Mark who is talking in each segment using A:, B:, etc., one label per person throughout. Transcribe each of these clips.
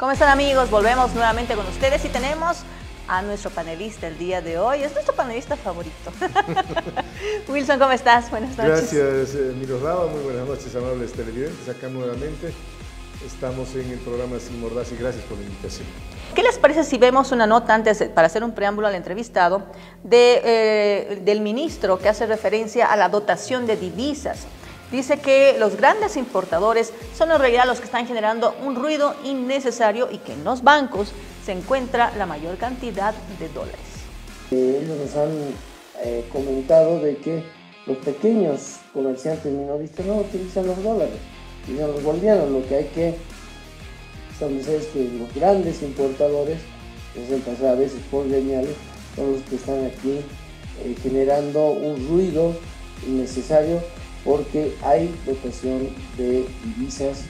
A: ¿Cómo están, amigos? Volvemos nuevamente con ustedes y tenemos a nuestro panelista el día de hoy. Es nuestro panelista favorito. Wilson, ¿cómo estás? Buenas noches.
B: Gracias, Miroslava. Muy buenas noches, amables televidentes. Acá nuevamente estamos en el programa Sin Mordaza y gracias por la invitación.
A: ¿Qué les parece si vemos una nota antes para hacer un preámbulo al entrevistado del ministro que hace referencia a la dotación de divisas? Dice que los grandes importadores son en realidad los que están generando un ruido innecesario y que en los bancos se encuentra la mayor cantidad de dólares.
C: Ellos nos han comentado de que los pequeños comerciantes minoristas no utilizan los dólares, utilizan los bolivianos. Lo que hay que establecer es que los grandes importadores, que se pasan a veces por geniales, son los que están aquí generando un ruido innecesario, porque hay dotación de divisas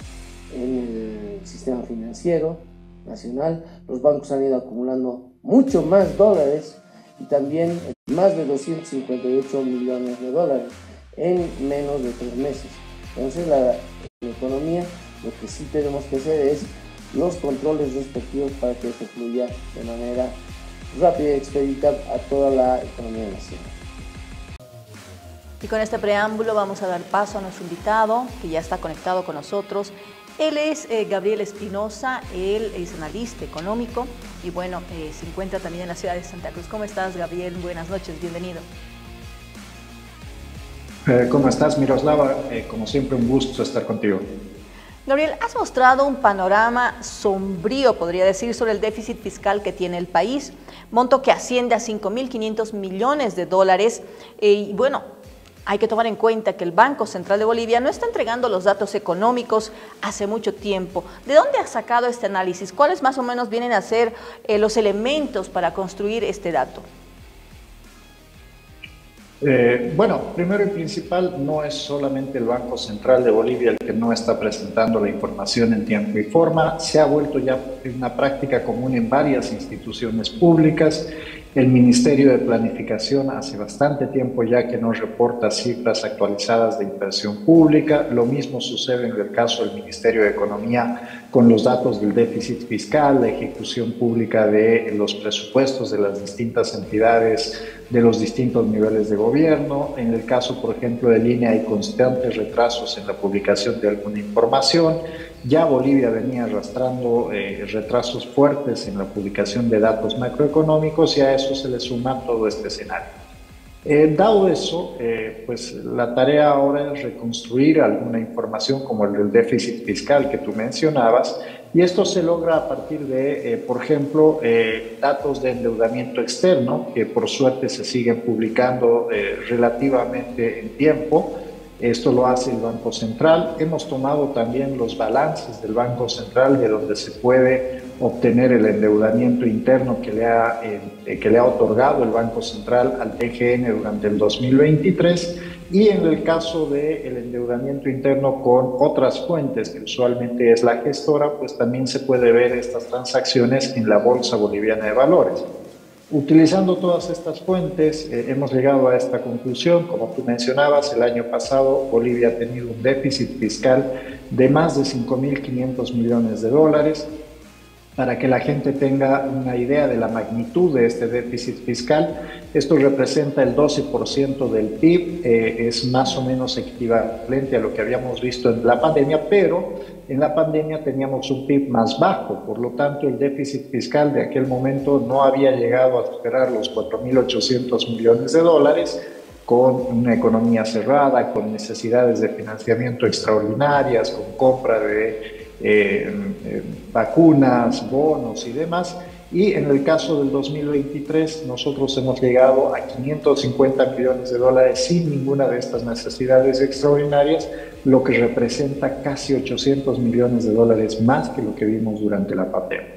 C: en el sistema financiero nacional. Los bancos han ido acumulando mucho más dólares y también más de 258 millones de dólares en menos de 3 meses. Entonces la economía, lo que sí tenemos que hacer es los controles respectivos para que esto fluya de manera rápida y expedita a toda la economía nacional.
A: Y con este preámbulo vamos a dar paso a nuestro invitado, que ya está conectado con nosotros. Él es Gabriel Espinosa, él es analista económico y bueno, se encuentra también en la ciudad de Santa Cruz. ¿Cómo estás, Gabriel? Buenas noches, bienvenido.
D: ¿Cómo estás, Miroslava? Como siempre, un gusto estar contigo.
A: Gabriel, has mostrado un panorama sombrío, podría decir, sobre el déficit fiscal que tiene el país, monto que asciende a 5.500 millones de dólares y bueno, hay que tomar en cuenta que el Banco Central de Bolivia no está entregando los datos económicos hace mucho tiempo. ¿De dónde has sacado este análisis? ¿Cuáles más o menos vienen a ser los elementos para construir este dato?
D: Bueno, primero y principal, no es solamente el Banco Central de Bolivia el que no está presentando la información en tiempo y forma. Se ha vuelto ya una práctica común en varias instituciones públicas. El Ministerio de Planificación hace bastante tiempo ya que no reporta cifras actualizadas de inversión pública. Lo mismo sucede en el caso del Ministerio de Economía con los datos del déficit fiscal, la ejecución pública de los presupuestos de las distintas entidades de los distintos niveles de gobierno. En el caso, por ejemplo, de Línea, hay constantes retrasos en la publicación de alguna información. Ya Bolivia venía arrastrando retrasos fuertes en la publicación de datos macroeconómicos y a eso se le suma todo este escenario. Dado eso, pues la tarea ahora es reconstruir alguna información como el del déficit fiscal que tú mencionabas, y esto se logra a partir de, por ejemplo, datos de endeudamiento externo, que por suerte se siguen publicando relativamente en tiempo. Esto lo hace el Banco Central. Hemos tomado también los balances del Banco Central, de donde se puede obtener el endeudamiento interno que le ha otorgado el Banco Central al TGN durante el 2023. Y en el caso del endeudamiento interno con otras fuentes, que usualmente es la gestora, pues también se puede ver estas transacciones en la Bolsa Boliviana de Valores. Utilizando todas estas fuentes, hemos llegado a esta conclusión. Como tú mencionabas, el año pasado Bolivia ha tenido un déficit fiscal de más de 5.500 millones de dólares. Para que la gente tenga una idea de la magnitud de este déficit fiscal, esto representa el 12% del PIB, es más o menos equivalente a lo que habíamos visto en la pandemia, pero en la pandemia teníamos un PIB más bajo, por lo tanto el déficit fiscal de aquel momento no había llegado a superar los 4.800 millones de dólares, con una economía cerrada, con necesidades de financiamiento extraordinarias, con compra de vacunas, bonos y demás. Y en el caso del 2023 nosotros hemos llegado a 550 millones de dólares sin ninguna de estas necesidades extraordinarias, lo que representa casi 800 millones de dólares más que lo que vimos durante la pandemia.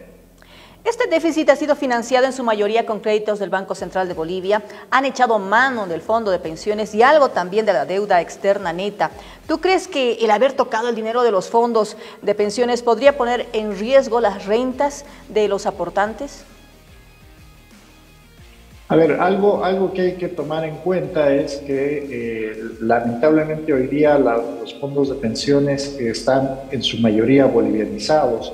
A: Este déficit ha sido financiado en su mayoría con créditos del Banco Central de Bolivia, han echado mano del fondo de pensiones y algo también de la deuda externa neta. ¿Tú crees que el haber tocado el dinero de los fondos de pensiones podría poner en riesgo las rentas de los aportantes?
D: A ver, algo que hay que tomar en cuenta es que lamentablemente hoy día los fondos de pensiones están en su mayoría bolivianizados.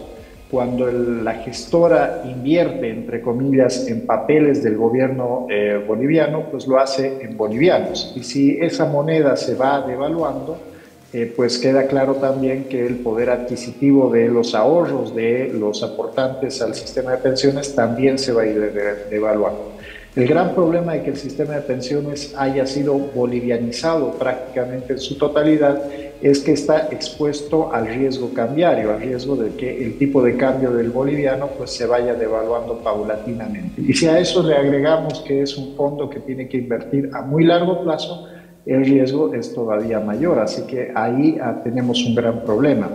D: cuando la gestora invierte, entre comillas, en papeles del gobierno boliviano, pues lo hace en bolivianos. Y si esa moneda se va devaluando, pues queda claro también que el poder adquisitivo de los ahorros de los aportantes al sistema de pensiones también se va a ir devaluando. El gran problema de que el sistema de pensiones haya sido bolivianizado prácticamente en su totalidad es que está expuesto al riesgo cambiario, al riesgo de que el tipo de cambio del boliviano pues se vaya devaluando paulatinamente. Y si a eso le agregamos que es un fondo que tiene que invertir a muy largo plazo, el riesgo es todavía mayor, así que ahí tenemos un gran problema.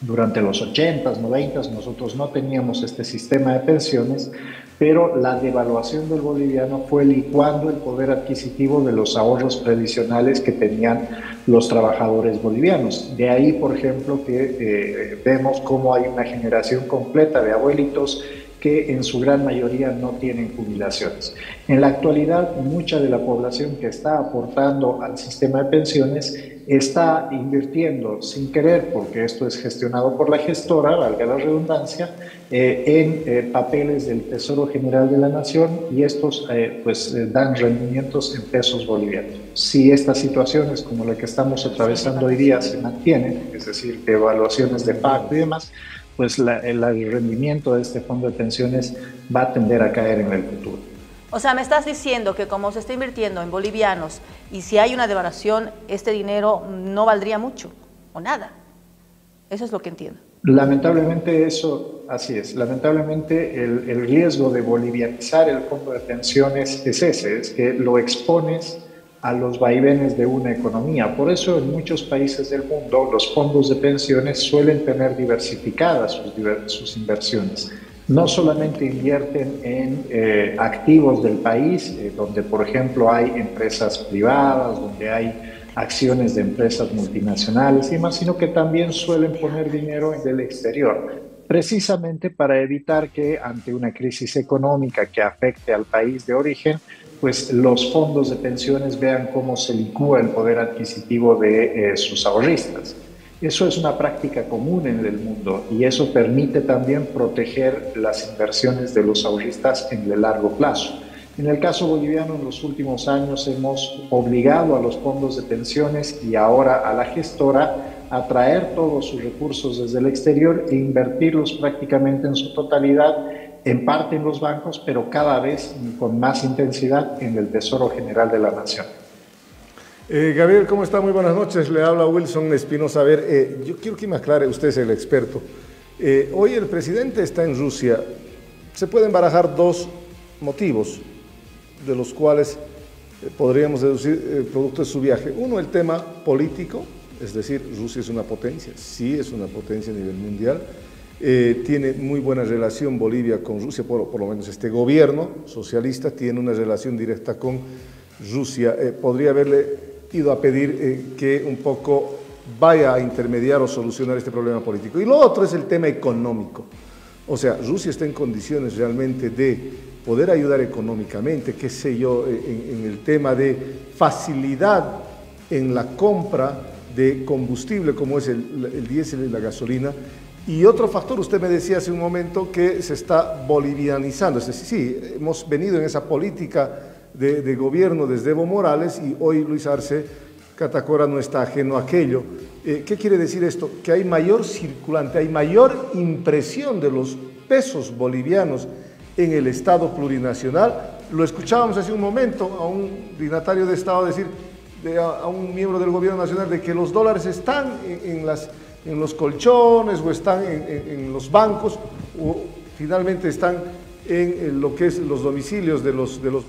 D: Durante los 80s, 90s nosotros no teníamos este sistema de pensiones, pero la devaluación del boliviano fue licuando el poder adquisitivo de los ahorros previsionales que tenían los trabajadores bolivianos. De ahí, por ejemplo, que vemos cómo hay una generación completa de abuelitos que en su gran mayoría no tienen jubilaciones. En la actualidad, mucha de la población que está aportando al sistema de pensiones está invirtiendo sin querer, porque esto es gestionado por la gestora, valga la redundancia, en papeles del Tesoro General de la Nación, y estos dan rendimientos en pesos bolivianos. Si estas situaciones como la que estamos atravesando hoy día se mantienen, es decir, evaluaciones de pacto y demás, pues el rendimiento de este fondo de pensiones va a tender a caer en el futuro.
A: O sea, me estás diciendo que como se está invirtiendo en bolivianos y si hay una devaluación, este dinero no valdría mucho o nada. Eso es lo que entiendo.
D: Lamentablemente así es. Lamentablemente el riesgo de bolivianizar el fondo de pensiones es ese, es que lo expones a los vaivenes de una economía. Por eso en muchos países del mundo los fondos de pensiones suelen tener diversificadas sus inversiones. No solamente invierten en activos del país, donde por ejemplo hay empresas privadas, donde hay acciones de empresas multinacionales y más, sino que también suelen poner dinero del exterior, precisamente para evitar que ante una crisis económica que afecte al país de origen, pues los fondos de pensiones vean cómo se licúa el poder adquisitivo de sus ahorristas. Eso es una práctica común en el mundo y eso permite también proteger las inversiones de los ahorristas en el largo plazo. En el caso boliviano, en los últimos años hemos obligado a los fondos de pensiones y ahora a la gestora a traer todos sus recursos desde el exterior e invertirlos prácticamente en su totalidad, en parte en los bancos, pero cada vez con más intensidad en el Tesoro General de la Nación.
B: Gabriel, ¿cómo está? Muy buenas noches. Le habla Wilson Espinosa. A ver, yo quiero que me aclare, usted es el experto. Hoy el presidente está en Rusia. Se pueden barajar dos motivos de los cuales podríamos deducir producto de su viaje. Uno, el tema político, es decir, Rusia es una potencia, sí es una potencia a nivel mundial. Tiene muy buena relación Bolivia con Rusia, por lo menos este gobierno socialista tiene una relación directa con Rusia. Podría haberle ido a pedir que un poco vaya a intermediar o solucionar este problema político. Y lo otro es el tema económico. O sea, Rusia está en condiciones realmente de poder ayudar económicamente, qué sé yo, en el tema de facilidad en la compra de combustible como es el diésel y la gasolina. Y otro factor, usted me decía hace un momento que se está bolivianizando, es decir, sí, hemos venido en esa política de gobierno desde Evo Morales y hoy Luis Arce Catacora no está ajeno a aquello. ¿Qué quiere decir esto? Que hay mayor circulante, hay mayor impresión de los pesos bolivianos en el Estado plurinacional. Lo escuchábamos hace un momento a un dignatario de Estado decir, a un miembro del gobierno nacional, de que los dólares están en los colchones o están en los bancos o finalmente están en lo que es los domicilios de los bolivianos.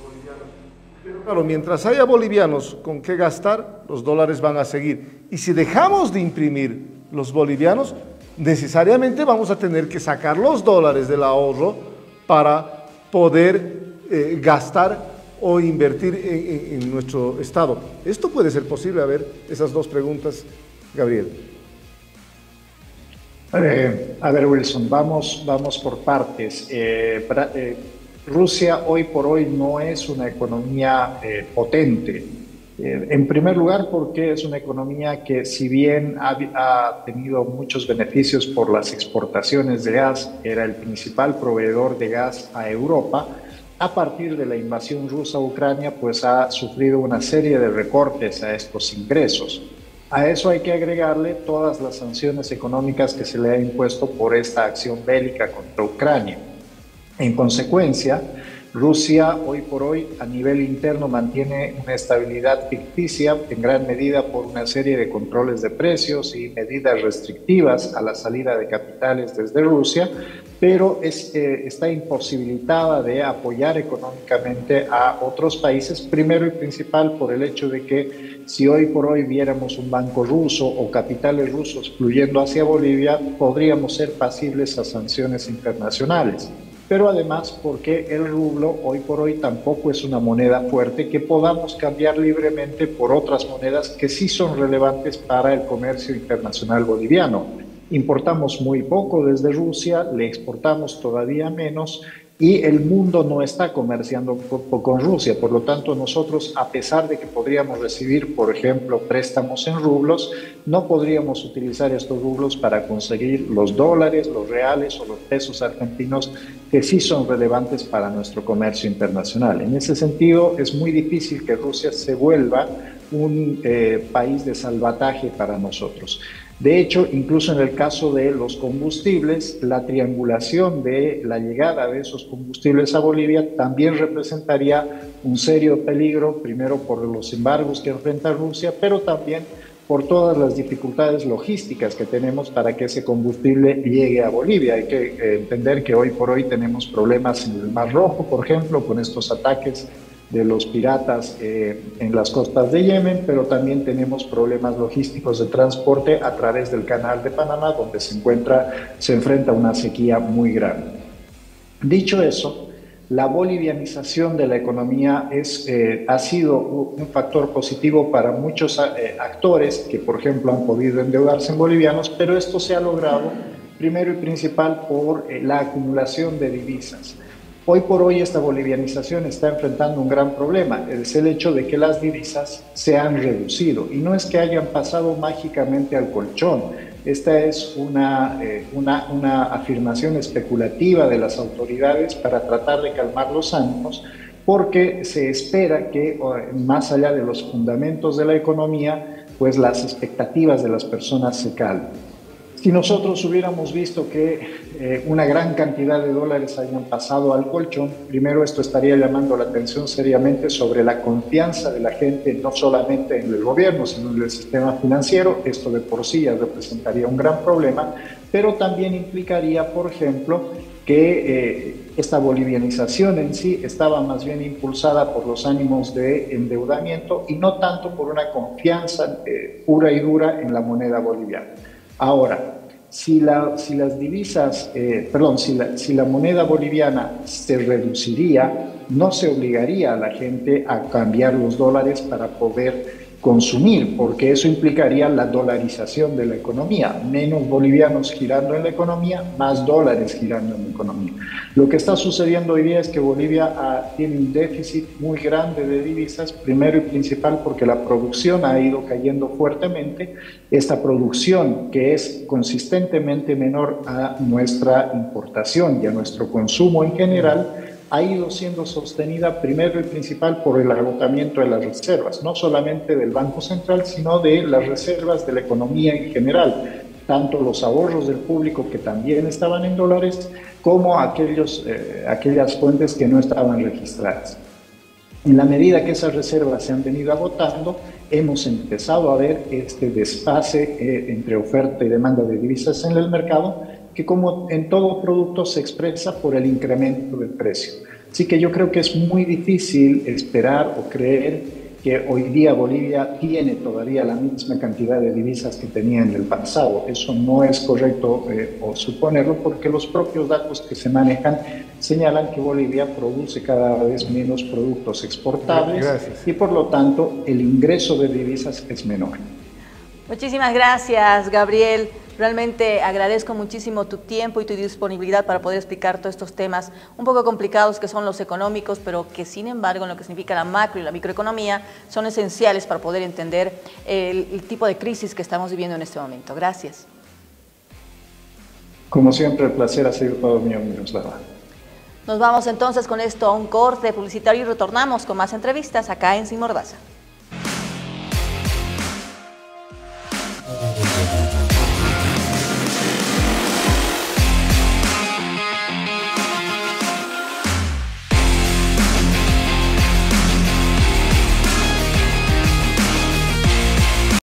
B: Pero claro, mientras haya bolivianos con qué gastar, los dólares van a seguir. Y si dejamos de imprimir los bolivianos, necesariamente vamos a tener que sacar los dólares del ahorro para poder gastar o invertir en nuestro Estado. ¿Esto puede ser posible? A ver, esas dos preguntas, Gabriel.
D: A ver, Wilson, vamos por partes. Rusia hoy por hoy no es una economía potente. En primer lugar, porque es una economía que, si bien ha tenido muchos beneficios por las exportaciones de gas, era el principal proveedor de gas a Europa, a partir de la invasión rusa a Ucrania, pues ha sufrido una serie de recortes a estos ingresos. A eso hay que agregarle todas las sanciones económicas que se le ha impuesto por esta acción bélica contra Ucrania. En consecuencia, Rusia hoy por hoy a nivel interno mantiene una estabilidad ficticia en gran medida por una serie de controles de precios y medidas restrictivas a la salida de capitales desde Rusia, pero está imposibilitada de apoyar económicamente a otros países, primero y principal por el hecho de que si hoy por hoy viéramos un banco ruso o capitales rusos fluyendo hacia Bolivia, podríamos ser pasibles a sanciones internacionales. Pero además porque el rublo hoy por hoy tampoco es una moneda fuerte que podamos cambiar libremente por otras monedas que sí son relevantes para el comercio internacional boliviano. Importamos muy poco desde Rusia, le exportamos todavía menos y el mundo no está comerciando con Rusia. Por lo tanto, nosotros, a pesar de que podríamos recibir, por ejemplo, préstamos en rublos, no podríamos utilizar estos rublos para conseguir los dólares, los reales o los pesos argentinos que sí son relevantes para nuestro comercio internacional. En ese sentido, es muy difícil que Rusia se vuelva un país de salvataje para nosotros. De hecho, incluso en el caso de los combustibles, la triangulación de la llegada de esos combustibles a Bolivia también representaría un serio peligro, primero por los embargos que enfrenta Rusia, pero también por todas las dificultades logísticas que tenemos para que ese combustible llegue a Bolivia. Hay que entender que hoy por hoy tenemos problemas en el Mar Rojo, por ejemplo, con estos ataques de los piratas en las costas de Yemen, pero también tenemos problemas logísticos de transporte a través del Canal de Panamá, donde se enfrenta una sequía muy grande. Dicho eso, la bolivianización de la economía ha sido un factor positivo para muchos actores que, por ejemplo, han podido endeudarse en bolivianos, pero esto se ha logrado primero y principal por la acumulación de divisas. Hoy por hoy esta bolivianización está enfrentando un gran problema, es el hecho de que las divisas se han reducido y no es que hayan pasado mágicamente al colchón. Esta es una afirmación especulativa de las autoridades para tratar de calmar los ánimos, porque se espera que más allá de los fundamentos de la economía, pues las expectativas de las personas se calmen. Si nosotros hubiéramos visto que una gran cantidad de dólares hayan pasado al colchón, primero esto estaría llamando la atención seriamente sobre la confianza de la gente, no solamente en el gobierno, sino en el sistema financiero. Esto de por sí ya representaría un gran problema, pero también implicaría, por ejemplo, que esta bolivianización en sí estaba más bien impulsada por los ánimos de endeudamiento y no tanto por una confianza pura y dura en la moneda boliviana. Ahora, si la moneda boliviana se reduciría, no se obligaría a la gente a cambiar los dólares para poder consumir, porque eso implicaría la dolarización de la economía, menos bolivianos girando en la economía, más dólares girando en la economía. Lo que está sucediendo hoy día es que Bolivia tiene un déficit muy grande de divisas, primero y principal porque la producción ha ido cayendo fuertemente. Esta producción, que es consistentemente menor a nuestra importación y a nuestro consumo en general, ha ido siendo sostenida primero y principal por el agotamiento de las reservas, no solamente del Banco Central, sino de las reservas de la economía en general, tanto los ahorros del público que también estaban en dólares, como aquellas fuentes que no estaban registradas. En la medida que esas reservas se han venido agotando, hemos empezado a ver este desfase entre oferta y demanda de divisas en el mercado, que como en todo producto se expresa por el incremento del precio. Así que yo creo que es muy difícil esperar o creer que hoy día Bolivia tiene todavía la misma cantidad de divisas que tenía en el pasado. Eso no es correcto o suponerlo, porque los propios datos que se manejan señalan que Bolivia produce cada vez menos productos exportables. Gracias. Y por lo tanto el ingreso de divisas es menor.
A: Muchísimas gracias, Gabriel. Realmente agradezco muchísimo tu tiempo y tu disponibilidad para poder explicar todos estos temas un poco complicados que son los económicos, pero que sin embargo en lo que significa la macro y la microeconomía son esenciales para poder entender el tipo de crisis que estamos viviendo en este momento. Gracias.
D: Como siempre, el placer ha sido todo mío, Miroslava.
A: Nos vamos entonces con esto a un corte publicitario y retornamos con más entrevistas acá en Sin Mordaza.